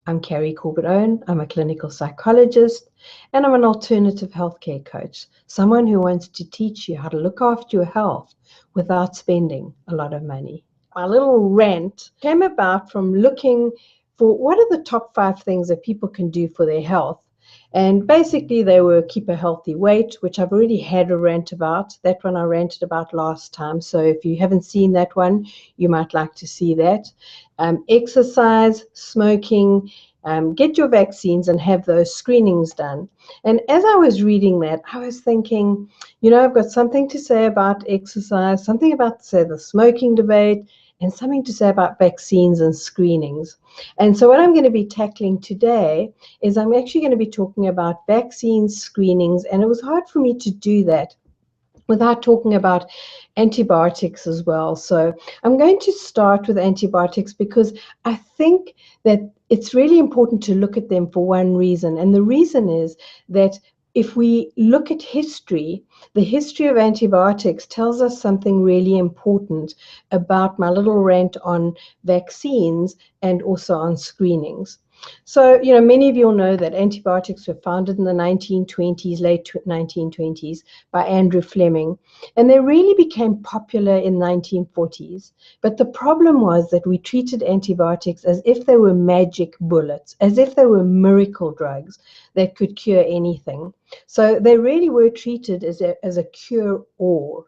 I'm Cari Corbet-Owen. I'm a clinical psychologist and I'm an alternative healthcare coach, someone who wants to teach you how to look after your health without spending a lot of money. My little rant came about from looking for what are the top 5 things that people can do for their health. And basically they were keep a healthy weight, which I've already had a rant about. That one I ranted about last time. So if you haven't seen that one, you might like to see that. Exercise, smoking, get your vaccines and have those screenings done. And as I was reading that, I was thinking, I've got something to say about exercise, something about, say, the smoking debate, and something to say about vaccines and screenings. And so what I'm going to be tackling today is I'm actually going to be talking about vaccines, screenings, and it was hard for me to do that without talking about antibiotics as well. So I'm going to start with antibiotics because I think that it's really important to look at them for one reason. And the reason is that if we look at history, the history of antibiotics tells us something really important about my little rant on vaccines and also on screenings. So, many of you will know that antibiotics were founded in the 1920s, late 1920s, by Andrew Fleming, and they really became popular in the 1940s. But the problem was that we treated antibiotics as if they were magic bullets, as if they were miracle drugs that could cure anything. So they really were treated as a cure-all.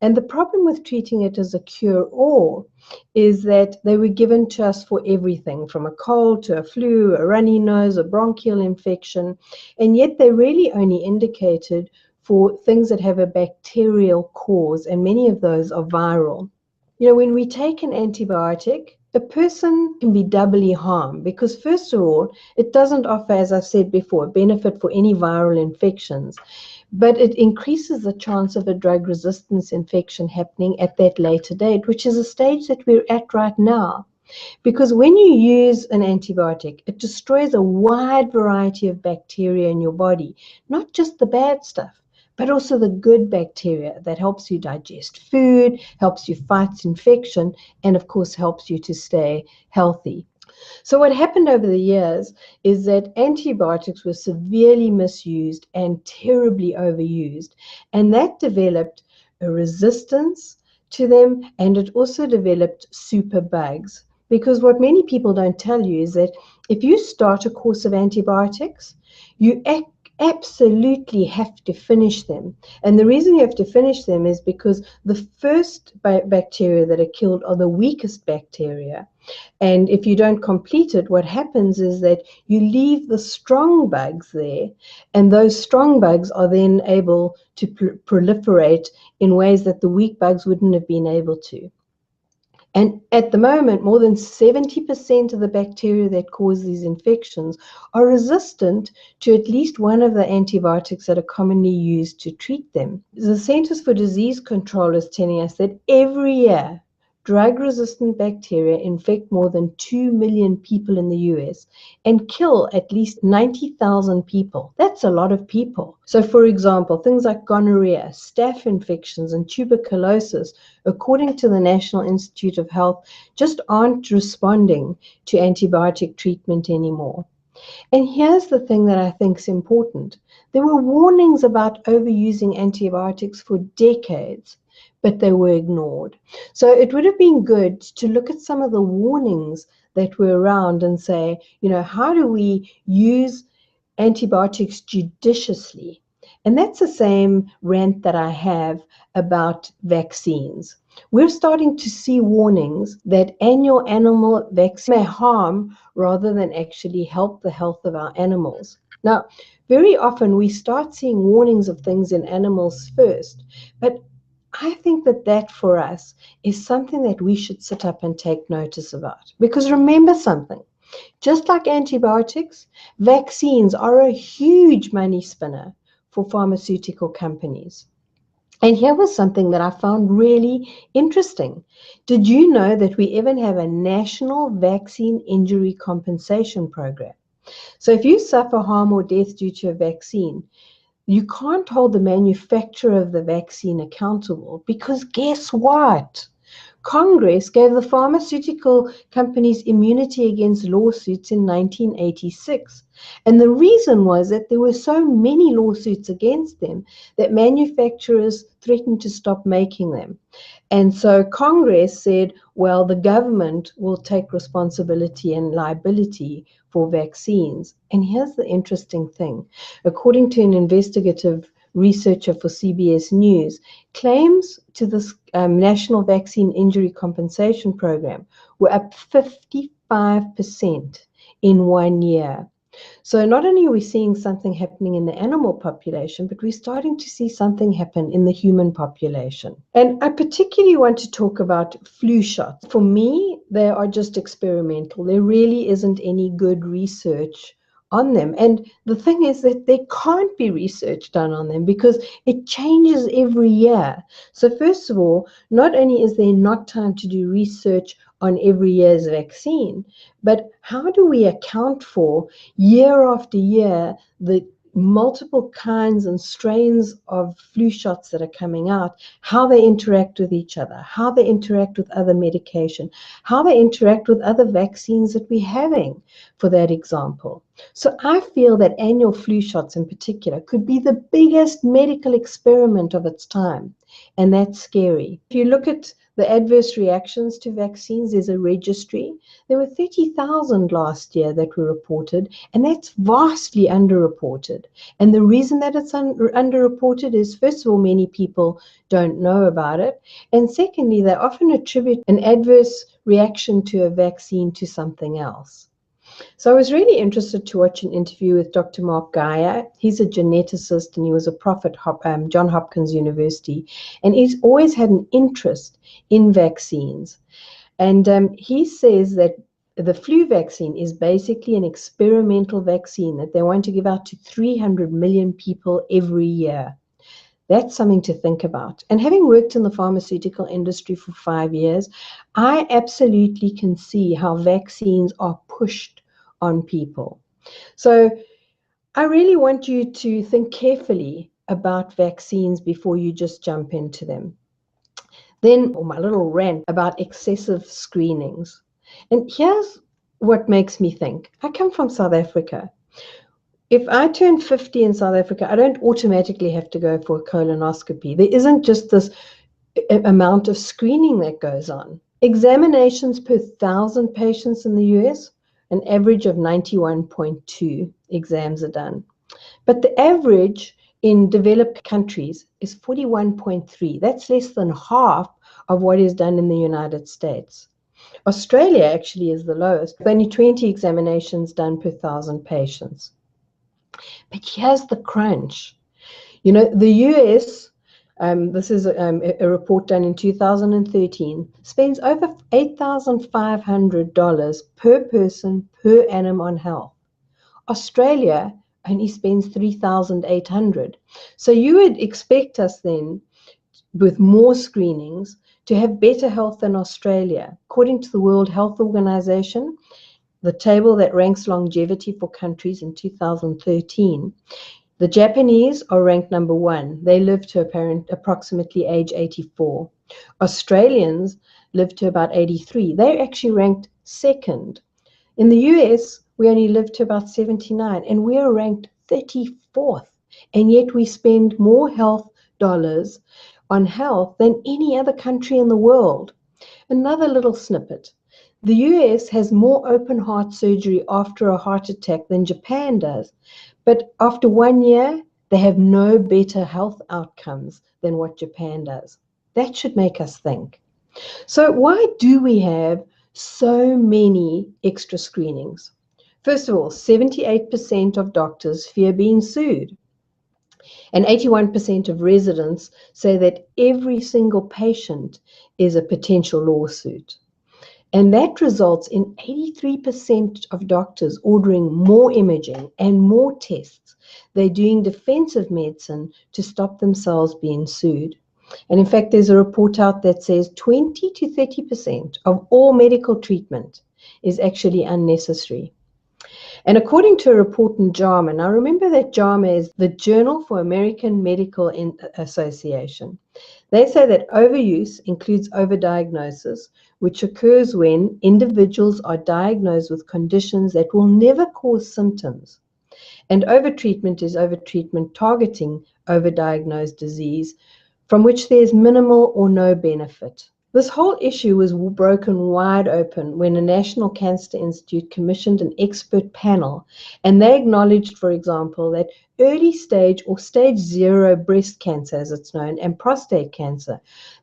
And the problem with treating it as a cure-all is that they were given to us for everything, from a cold to a flu, a runny nose, a bronchial infection, and yet they really only indicated for things that have a bacterial cause, and many of those are viral. When we take an antibiotic, a person can be doubly harmed because, first of all, it doesn't offer, as I've said before, a benefit for any viral infections, but it increases the chance of a drug resistance infection happening at that later date, which is a stage that we're at right now. Because when you use an antibiotic, it destroys a wide variety of bacteria in your body, not just the bad stuff, but also the good bacteria that helps you digest food, helps you fight infection, and of course helps you to stay healthy. So what happened over the years is that antibiotics were severely misused and terribly overused, and that developed a resistance to them, and it also developed superbugs. Because what many people don't tell you is that if you start a course of antibiotics, you absolutely have to finish them. And the reason you have to finish them is because the first bacteria that are killed are the weakest bacteria. And if you don't complete it, what happens is that you leave the strong bugs there, and those strong bugs are then able to proliferate in ways that the weak bugs wouldn't have been able to. And at the moment, more than 70% of the bacteria that cause these infections are resistant to at least one of the antibiotics that are commonly used to treat them. The Centers for Disease Control is telling us that every year, drug-resistant bacteria infect more than 2 million people in the US and kill at least 90,000 people. That's a lot of people. So, for example, things like gonorrhea, staph infections, and tuberculosis, according to the National Institute of Health, just aren't responding to antibiotic treatment anymore. And here's the thing that I think is important. There were warnings about overusing antibiotics for decades, but they were ignored. So it would have been good to look at some of the warnings that were around and say, how do we use antibiotics judiciously? And that's the same rant that I have about vaccines. We're starting to see warnings that annual animal vaccine may harm rather than actually help the health of our animals. Now, very often we start seeing warnings of things in animals first, but I think that for us is something that we should sit up and take notice about. Because remember something, just like antibiotics, vaccines are a huge money spinner for pharmaceutical companies. And here was something that I found really interesting. Did you know that we even have a national vaccine injury compensation program? So if you suffer harm or death due to a vaccine, you can't hold the manufacturer of the vaccine accountable because guess what? Congress gave the pharmaceutical companies immunity against lawsuits in 1986. And the reason was that there were so many lawsuits against them that manufacturers threatened to stop making them. And so Congress said, well, the government will take responsibility and liability for vaccines. And here's the interesting thing. According to an investigative researcher for CBS News, claims to this National Vaccine Injury Compensation Program were up 55% in 1 year. So not only are we seeing something happening in the animal population, but we're starting to see something happen in the human population. And I particularly want to talk about flu shots. For me, they are just experimental. There really isn't any good research on them. And the thing is that there can't be research done on them because it changes every year. So first of all, not only is there not time to do research on every year's vaccine, but how do we account for year after year the multiple kinds and strains of flu shots that are coming out, how they interact with each other, how they interact with other medication, how they interact with other vaccines that we're having, for that example. So I feel that annual flu shots in particular could be the biggest medical experiment of its time, and that's scary. If you look at the adverse reactions to vaccines, there's a registry. There were 30,000 last year that were reported, and that's vastly underreported. And the reason that it's underreported is, first of all, many people don't know about it. And secondly, they often attribute an adverse reaction to a vaccine to something else. So I was really interested to watch an interview with Dr. Mark Geyer. He's a geneticist and he was a prof at Johns Hopkins University. And he's always had an interest in vaccines. And he says that the flu vaccine is basically an experimental vaccine that they want to give out to 300 million people every year. That's something to think about. And having worked in the pharmaceutical industry for 5 years, I absolutely can see how vaccines are pushed on people. So I really want you to think carefully about vaccines before you just jump into them. Then my little rant about excessive screenings. And here's what makes me think. I come from South Africa. If I turn 50 in South Africa, I don't automatically have to go for a colonoscopy. There isn't just this amount of screening that goes on. Examinations per 1,000 patients in the US, an average of 91.2 exams are done. But the average in developed countries is 41.3. That's less than half of what is done in the United States. Australia actually is the lowest, with only 20 examinations done per 1,000 patients. But here's the crunch. You know, the US, this is a report done in 2013, spends over $8,500 per person per annum on health. Australia only spends $3,800. So you would expect us then, with more screenings, to have better health than Australia. According to the World Health Organization, the table that ranks longevity for countries in 2013, the Japanese are ranked number 1. They live to approximately age 84. Australians live to about 83. They're actually ranked second. In the US, we only live to about 79, and we are ranked 34th. And yet we spend more health dollars on health than any other country in the world. Another little snippet. The US has more open heart surgery after a heart attack than Japan does. But after 1 year, they have no better health outcomes than what Japan does. That should make us think. So why do we have so many extra screenings? First of all, 78% of doctors fear being sued. And 81% of residents say that every single patient is a potential lawsuit. And that results in 83% of doctors ordering more imaging and more tests. They're doing defensive medicine to stop themselves being sued. And in fact, there's a report out that says 20 to 30% of all medical treatment is actually unnecessary. And according to a report in JAMA, now remember that JAMA is the Journal for American Medical Association. They say that overuse includes overdiagnosis, which occurs when individuals are diagnosed with conditions that will never cause symptoms. And overtreatment is overtreatment targeting overdiagnosed disease from which there is minimal or no benefit. This whole issue was broken wide open when the National Cancer Institute commissioned an expert panel, and they acknowledged, for example, that early stage or stage 0 breast cancer, as it's known, and prostate cancer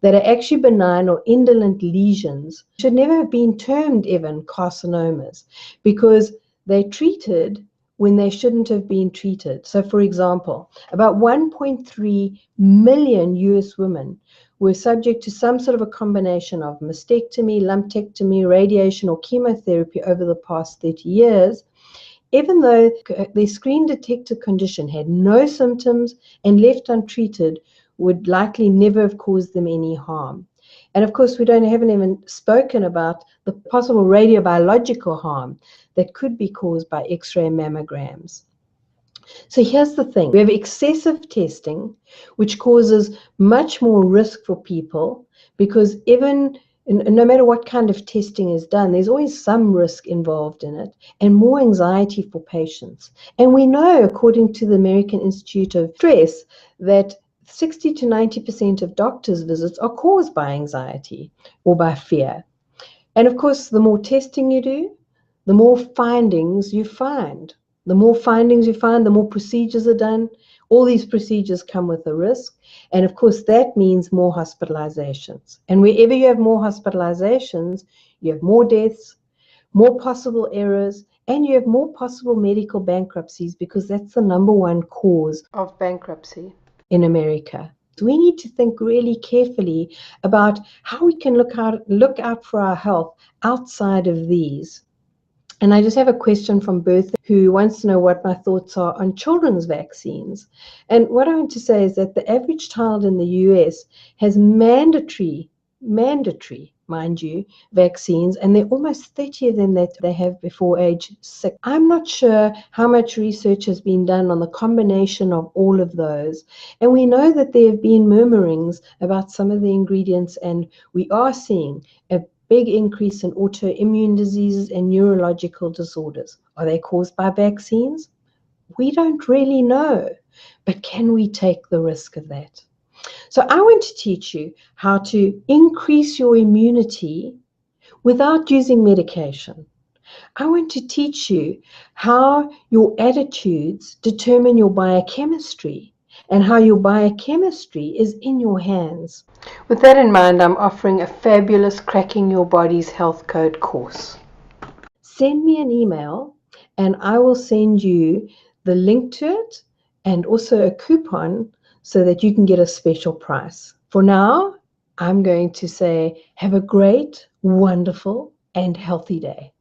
that are actually benign or indolent lesions should never have been termed even carcinomas because they're treated when they shouldn't have been treated. So, for example, about 1.3 million US women were subject to some sort of a combination of mastectomy, lumpectomy, radiation, or chemotherapy over the past 30 years, even though their screen-detected condition had no symptoms and left untreated would likely never have caused them any harm. And of course, haven't even spoken about the possible radiobiological harm that could be caused by X-ray mammograms. So here's the thing. We have excessive testing, which causes much more risk for people because even no matter what kind of testing is done, there's always some risk involved in it and more anxiety for patients. And we know, according to the American Institute of Stress, that 60 to 90% of doctors' visits are caused by anxiety or by fear. And of course, the more testing you do, the more findings you find. The more findings you find, the more procedures are done. All these procedures come with a risk. And of course, that means more hospitalizations. And wherever you have more hospitalizations, you have more deaths, more possible errors, and you have more possible medical bankruptcies because that's the number one cause of bankruptcy in America. We need to think really carefully about how we can look out for our health outside of these. And I just have a question from Bertha who wants to know what my thoughts are on children's vaccines. And what I want to say is that the average child in the US has mandatory, mind you, vaccines, and there are almost 30 of them that they have before age 6. I'm not sure how much research has been done on the combination of all of those. And we know that there have been murmurings about some of the ingredients, and we are seeing a big increase in autoimmune diseases and neurological disorders. Are they caused by vaccines? We don't really know, but can we take the risk of that? So I want to teach you how to increase your immunity without using medication. I want to teach you how your attitudes determine your biochemistry and how your biochemistry is in your hands. With that in mind, I'm offering a fabulous Cracking Your Body's Health Code course. Send me an email and I will send you the link to it and also a coupon so that you can get a special price. For now, I'm going to say have a great, wonderful, and healthy day.